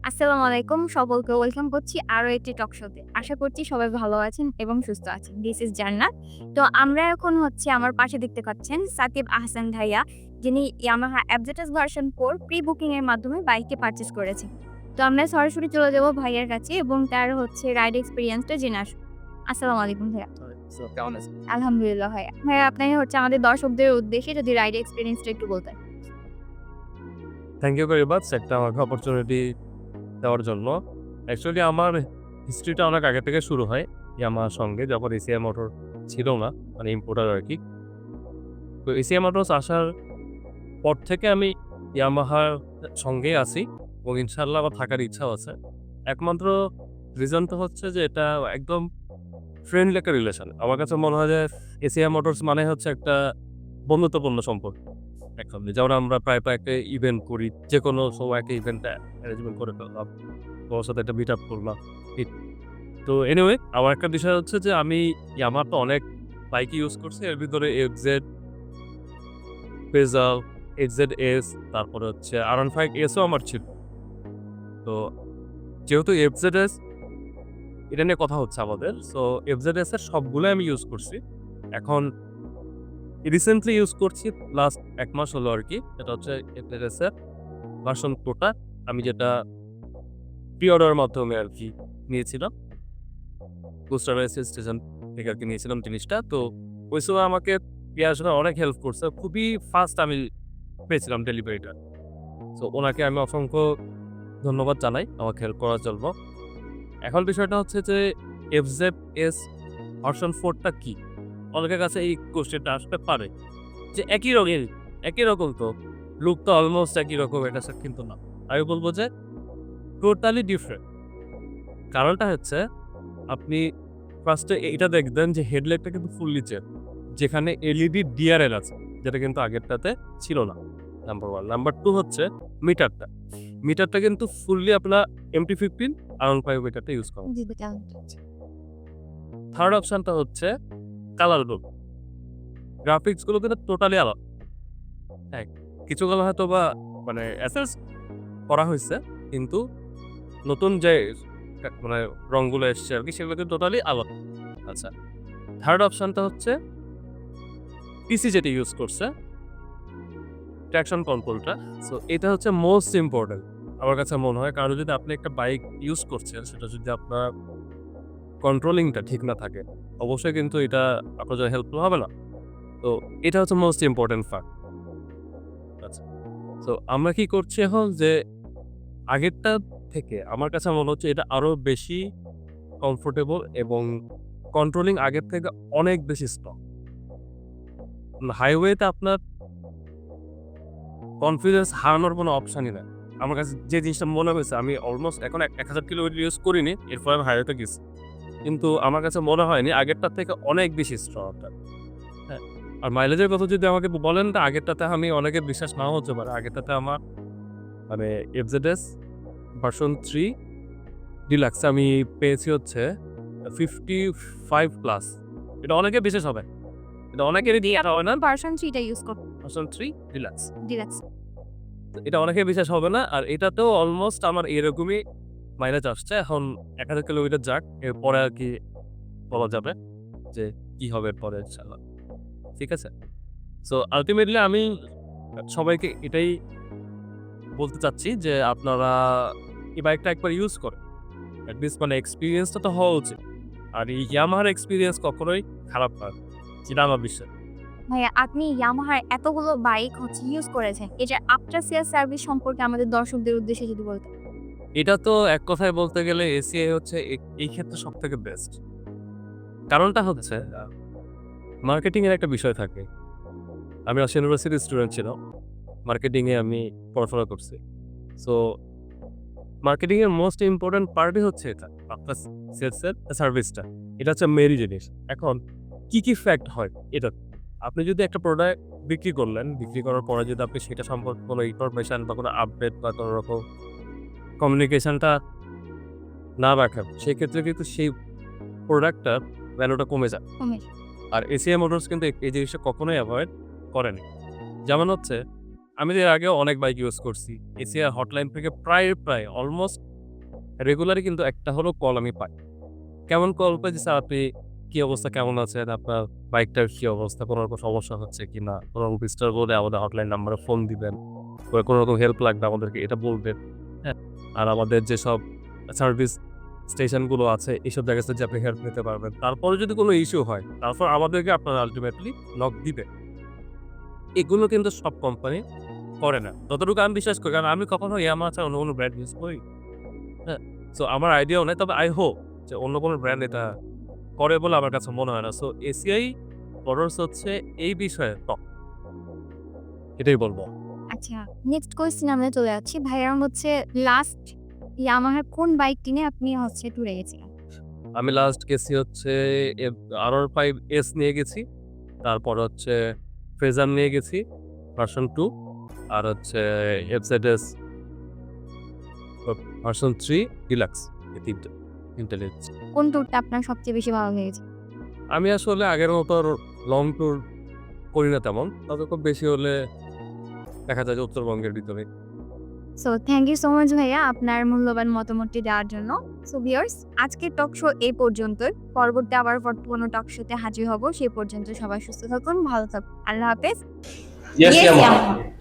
আসসালামু আলাইকুম। সকলকে ওয়েলকাম করছি আরো একটি টক শোতে। আশা করছি সবাই ভালো আছেন এবং সুস্থ আছেন। দিস ইজ জান্নাত। তো আমরা এখন আমার পাশে দেখতে পাচ্ছেন সাকিব আহসান ভাইয়া, যিনি Yamaha FZS version 4 pre booking এর মাধ্যমে বাইকটি পারচেজ করেছেন। তো আমরা সরাসরি চলে যাব ভাইয়ার কাছে এবং তার রাইড এক্সপেরিয়েন্সটা জেনে আসব। আসসালামু আলাইকুম ভাইয়া। সো কেমন আছেন? আলহামদুলিল্লাহ ভাইয়া। ভাইয়া আপনি আমাদের দর্শকদের উদ্দেশ্যে যদি রাইড এক্সপেরিয়েন্সটা একটু বলতেন। থ্যাংক ইউ ভেরি মাচ একটা আমাকে অপরচুনিটি দেওয়ার জন্য। অ্যাকচুয়ালি আমার হিস্ট্রিটা অনেক আগে থেকে শুরু হয় ইয়ামাহার সঙ্গে, যখন এসিআই মোটর ছিল না, মানে ইম্পোর্টার আরকি। তো এসিআই মোটরস আসার পর থেকে আমি ইয়ামাহার সঙ্গেই আছি এবং ইনশাআল্লাহ আমার থাকার ইচ্ছাও আছে। একমাত্র রিজনটা হচ্ছে যে এটা একদম ফ্রেন্ডলি একটা রিলেশন। আমার কাছে মনে হয় যে এসিআই মোটরস মানে হচ্ছে একটা বন্ধুত্বপূর্ণ সম্পর্ক। এখন যেমন আমরা প্রায় একটা ইভেন্ট করি। যেকোনো সময় একটা ইভেন্টটা অ্যারেঞ্জমেন্ট করে ফেললাম। তোমার সাথে একটা মিট আপ করলাম। ঠিক। তো এনিওয়ে আমার একটা বিষয় হচ্ছে যে আমি ইয়ামাহার তো অনেক বাইকই ইউজ করছি। এর ভিতরে এফজেড, পেজাল, এফজেড-এস, তারপরে হচ্ছে আর-15 ও আমার ছিল। তো যেহেতু এফজেড-এস এটা নিয়ে কথা হচ্ছে আমাদের। সো এফজেড-এস এর সবগুলোই আমি ইউজ করছি। এখন রিসেন্টলি ইউজ করছি লাস্ট ১ মাস হলো আরকি। এটা হচ্ছে এফজেড-এস এর ভার্সন 4 টা আমি যেটা প্রি-অর্ডারের মাধ্যমে আরকি নিয়েছিলাম। বুস্টার রেসিস স্টেশন থেকে আরকি নিয়েছিলাম জিনিসটা। তো ওই সময় আমাকে পেয়ে আসলে অনেক হেল্প করছে। খুবই ফাস্ট আমি পেয়েছিলাম ডেলিভারিটা। সো উনাকে আমি অসংখ্য ধন্যবাদ জানাই আমাকে হেল্প করার জন্য। এখন বিষয়টা হচ্ছে যে এফজেড-এস ভার্সন 4 টা কি? অনেকের কাছে এই কোয়েশ্চেনটা আসতে পারে। যে একই রকম তো। লুক তো অলমোস্ট একই রকম, এটা কিন্তু না। আমি বলব যে টোটালি ডিফারেন্ট। কারণটা হচ্ছে আপনি ফার্স্টে এইটা দেখবেন যে হেডলাইটটা কিন্তু ফুললি চেঞ্জ। যেখানে এলইডি ডিআরএল আছে, যেটা কিন্তু আগেরটাতে ছিল না। নাম্বার 1। নাম্বার 2 হচ্ছে মিটারটা। মিটারটা কিন্তু ফুললি আপনার MT-15 আর-15 মিটারটা ইউজ করা। জি ভাইয়া। থার্ড অপশনটা হচ্ছে কালার লুক। গ্রাফিক্স গুলো কিন্তু টোটালি আলাদা। হ্যাঁ, কিছুগুলো হয়তোবা মানে অ্যাসেস করা হইছে, কিন্তু নতুন যে মানে রংগুলো এসছে আরকি সেগুলো কিন্তু টোটালি আলাদা। আচ্ছা। থার্ড অপশনটা হচ্ছে পিসি যেটা ইউজ করছে, ট্র্যাকশন কন্ট্রোলটা। সো এটা হচ্ছে মোস্ট ইম্পোর্টেন্ট আমার কাছে মনে হয়। কারণ যদি আপনি একটা বাইক ইউজ করছেন, সেটা যদি আপনার কন্ট্রোলিংটা ঠিক না থাকে, অবশ্যই কিন্তু এটা আপনার জন্য হেল্পফুল হবে না। তো এটা হচ্ছে মোস্ট ইম্পোর্টেন্ট ফ্যাক্ট। আচ্ছা। সো আমরা কি করছি এখন যে আগেরটা থেকে আমার কাছে মনে হচ্ছে এটা আরো বেশি কমফোর্টেবল এবং কন্ট্রোলিং আগের থেকে অনেক বেশি স্ট্রং। হাইওয়েতে আপনার কনফিডেন্স হারানোর কোনো অপশনই নাই। আমার কাছে যে জিনিসটা মনে হয়েছে, আমি অলমোস্ট এখন ১,০০০ কিলোমিটার ইউজ করিনি। এরপর আমি হাইওয়েতে গেছি। কিন্তু আমার কাছে মনে হয়নি আগেরটার থেকে অনেক বেশি স্ট্রং এটা। হ্যাঁ? আর মাইলেজের কথা যদি আমাকে বলেন, তো আগেরটাতে আমি অনেকের বিশ্বাস নাও হতে পারে। আগেরটাতে আমার মানে এফজেডএস ভার্সন 3 ডিলাক্স আমি পেয়েছি হচ্ছে 55 প্লাস। এটা অনেকের বিশ্বাস হবে। এটা অনেকেরই জি, হবে না। ভার্সন 3 টা ইউজ করুন। Version 3 deluxe. ডিলাক্স। এটা অনেকের বিশ্বাস হবে না। আর এটাতেও অলমোস্ট আমার এরকমই মাইলেজ আসছে। এখন ১,০০০ কিলোমিটার যাক, এরপরে আরকি বলা যাবে যে কি হবে এরপরে ইনশাআল্লাহ। ঠিক আছে? সো আল্টিমেটলি আমি সবাইকে এটাই বলতে চাচ্ছি যে আপনারা এই বাইকটা একবার ইউজ করেন। এট লিস্ট মানে এক্সপেরিয়েন্সটা তো হওয়া উচিত। আর এই ইয়ামাহার এক্সপেরিয়েন্স কখনোই খারাপ না। যেটা আমার বিশ্বাস। ভাইয়া আপনি Yamaha এতগুলো বাইক ইউজ করেছেন। এটার আফটার সেল সার্ভিস সম্পর্কে আমাদের দর্শকদের উদ্দেশ্যে যদি বলতেন। এটা তো এক কথায় বলতে গেলে এসিআই হচ্ছে এই ক্ষেত্রে সবথেকে বেস্ট। কারণটা হচ্ছে মার্কেটিং এর একটা বিষয় থাকে। আমি রাজশাহী ইউনিভার্সিটির স্টুডেন্ট ছিলাম। মার্কেটিং এ আমি পড়াশোনা করছি। সো মার্কেটিং এর মোস্ট ইম্পোর্টেন্ট পার্টই হচ্ছে এটা। আপনার সেলস এর সার্ভিসটা। এটা হচ্ছে মেইন জিনিস। এখন কি ফ্যাক্ট হয় এটা? আপনি যদি একটা প্রোডাক্ট বিক্রি করলেন, বিক্রি করার পরে যদি আপনি সেটা সম্পর্কে কোনো ইনফরমেশন বা কোনো আপডেট বা কোনো রকম কমিউনিকেশনটা না রাখেন, সেক্ষেত্রে কিন্তু সেই প্রোডাক্টটার ভ্যালুটা কমে যায়। উমেশ। আর এসিআই মোটরস কিন্তু এই জিনিসটা কখনোই এভয়েড করেনি। যেমন হচ্ছে আমি এর আগেও অনেক বাইক ইউজ করছি। এসিআই হটলাইন থেকে প্রায় অলমোস্ট রেগুলারই কিন্তু একটা হলো কল আমি পাই। কেমন কল পাই যে, "স্যার আপনি কি অবস্থা? কেমন আছেন? আপনার বাইকটার কি অবস্থা? কোনো রকম সমস্যা হচ্ছে কিনা? কোনো রকম ডিস্টার্ব হলে আমাদের হটলাইন নাম্বারে ফোন দিবেন। কোনো রকম হেল্প লাগলে আমাদেরকে এটা বলবেন।" হ্যাঁ? আর আমাদের যেসব সার্ভিস স্টেশনগুলো আছে, এইসব জায়গা থেকে আপনি হেল্প নিতে পারবেন। তারপরে যদি কোনো ইস্যু হয়, তারপর আমাদেরকে আপনারা আল্টিমেটলি নক দিবেন। এগুলো কিন্তু সব কোম্পানি করে না। যতটুকু আমি বিশ্বাস করি। কারণ আমি কখনো Yamaha ছাড়া অন্য কোনো ব্র্যান্ড ইউজ করি। হ্যাঁ? সো আমার আইডিয়াও নাই। তবে I hope যে অন্য কোনো ব্র্যান্ড এটা করে বলে আমার কাছে মনে হয় না। সো এসিআই মোটরস হচ্ছে এই বিষয়ে টপ। এটাই বলব। আচ্ছা, নেক্সট কোয়েশ্চেন আমরা চলে যাচ্ছি। ভাইয়া হচ্ছে লাস্ট ইয়ামাহার কোন বাইকটি নিয়ে আপনি হচ্ছে ট্যুরে গেছিলেন? আমি লাস্ট গেছি হচ্ছে R15S নিয়ে গেছি। তারপর হচ্ছে ফেজার নিয়ে গেছি ভার্সন 2 আর হচ্ছে FZS ভার্সন 3 ডিলাক্স এই ৩ টা নিয়েছি। কোন ট্যুরটা আপনার সবচেয়ে বেশি ভালো লেগেছে? আমি আসলে আগের মতো আর লং ট্যুর করি না তেমন। তবে খুব বেশি হলে দেখা যায় যে উত্তরবঙ্গের ভিতরে। So thank you so much ভাইয়া আপনার মূল্যবান মতামতটি দেওয়ার জন্য। সো ভিউয়ার্স আজকের টক শো এই পর্যন্তই। পরবর্তী আবার কোনো টক শোতে হাজির হব। সেই পর্যন্ত সবাই সুস্থ থাকুন, ভালো থাকুন। আল্লাহ হাফেজ। Yes, Yes, Yamaha. Yamaha.